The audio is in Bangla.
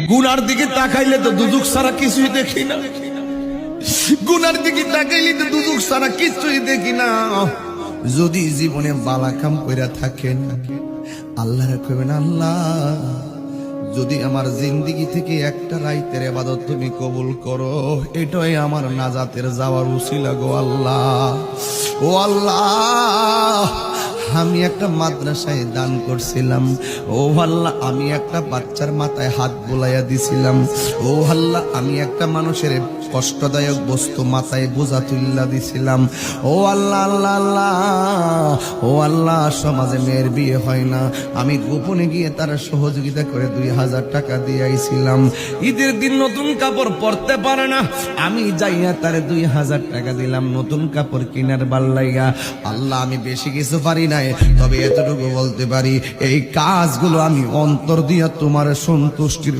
গুনার দিকে তাকাইলে তো দুজক ছাড়া কিছুই দেখি না, গুনার দিকে তাকাইলে তো দুজক ছাড়া কিছুই দেখি না। যদি জীবনে বালা কাম কইরা থাকেন, আল্লাহরে কইবেন, আল্লাহ যদি আমার জিন্দেগি থেকে একটা রাইতের ইবাদত তুমি কবুল করো, এটাই আমার নাজাতের যাওয়ার উসিলা গো আল্লাহ। ও আল্লাহ, আমি একটা মাদ্রাসায় দান করছিলাম, ও আল্লাহ আমি একটা বাচ্চার মাথায় হাত বুলাইয়া দিছিলাম, ও আল্লাহ আমি একটা মানুষের কষ্টদায়ক বস্তু মাথায় বোঝা তুল্লা দিছিলাম, ও আল্লাহ আল্লাহ আল্লাহ, ও আল্লাহ সমাজে মেয়ের বিয়ে হয় না, আমি গোপনে গিয়ে তার সহযোগিতা করে 2000 টাকা দিয়ে আইছিলাম। ঈদের দিন নতুন কাপড় পরতে পারে না, আমি যাইয়া তার 2000 টাকা দিলাম নতুন কাপড় কিনার বাল্লাইয়া। আল্লাহ আমি বেশি কিছু পারি নাই, তবে এতটুকু বলতে পারি এই কাজগুলো আমি অন্তর দিয়া তোমার সন্তুষ্টির